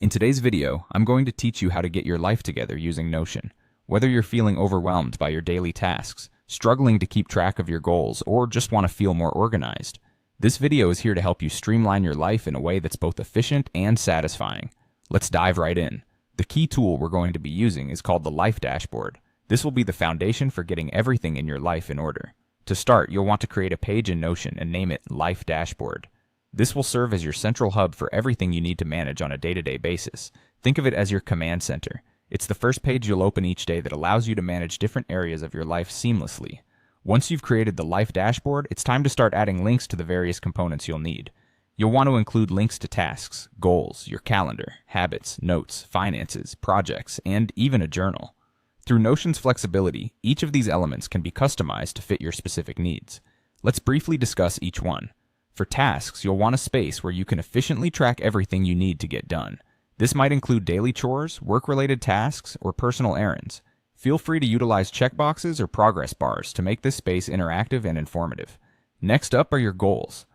In today's video, I'm going to teach you how to get your life together using Notion. Whether you're feeling overwhelmed by your daily tasks, struggling to keep track of your goals, or just want to feel more organized, this video is here to help you streamline your life in a way that's both efficient and satisfying. Let's dive right in. The key tool we're going to be using is called the Life Dashboard. This will be the foundation for getting everything in your life in order. To start, you'll want to create a page in Notion and name it Life Dashboard. This will serve as your central hub for everything you need to manage on a day-to-day basis. Think of it as your command center. It's the first page you'll open each day that allows you to manage different areas of your life seamlessly. Once you've created the Life Dashboard, it's time to start adding links to the various components you'll need. You'll want to include links to tasks, goals, your calendar, habits, notes, finances, projects, and even a journal. Through Notion's flexibility, each of these elements can be customized to fit your specific needs. Let's briefly discuss each one. For tasks, you'll want a space where you can efficiently track everything you need to get done. This might include daily chores, work-related tasks, or personal errands. Feel free to utilize checkboxes or progress bars to make this space interactive and informative. Next up are your goals.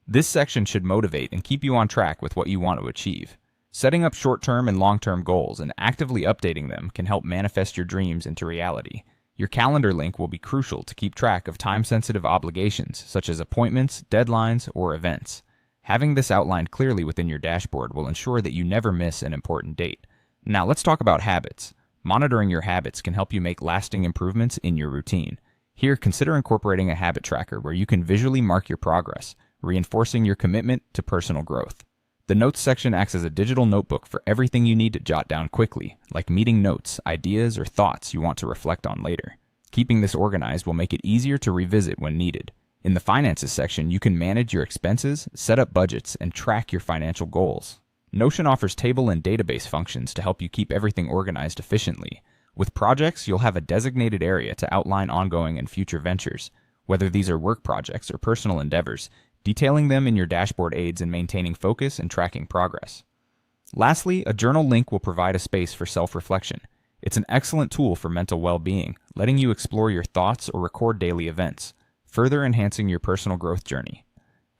This section should motivate and keep you on track with what you want to achieve. Setting up short-term and long-term goals and actively updating them can help manifest your dreams into reality. Your calendar link will be crucial to keep track of time-sensitive obligations, such as appointments, deadlines, or events. Having this outlined clearly within your dashboard will ensure that you never miss an important date. Now let's talk about habits. Monitoring your habits can help you make lasting improvements in your routine. Here, consider incorporating a habit tracker where you can visually mark your progress, reinforcing your commitment to personal growth. The Notes section acts as a digital notebook for everything you need to jot down quickly, like meeting notes, ideas, or thoughts you want to reflect on later. Keeping this organized will make it easier to revisit when needed. In the Finances section, you can manage your expenses, set up budgets, and track your financial goals. Notion offers table and database functions to help you keep everything organized efficiently. With projects, you'll have a designated area to outline ongoing and future ventures. Whether these are work projects or personal endeavors, detailing them in your dashboard aids in maintaining focus and tracking progress. Lastly, a journal link will provide a space for self-reflection. It's an excellent tool for mental well-being, letting you explore your thoughts or record daily events, further enhancing your personal growth journey.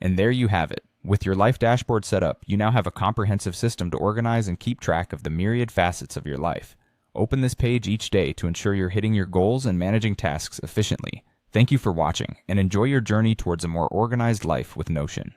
And there you have it. With your Life Dashboard set up, you now have a comprehensive system to organize and keep track of the myriad facets of your life. Open this page each day to ensure you're hitting your goals and managing tasks efficiently. Thank you for watching, and enjoy your journey towards a more organized life with Notion.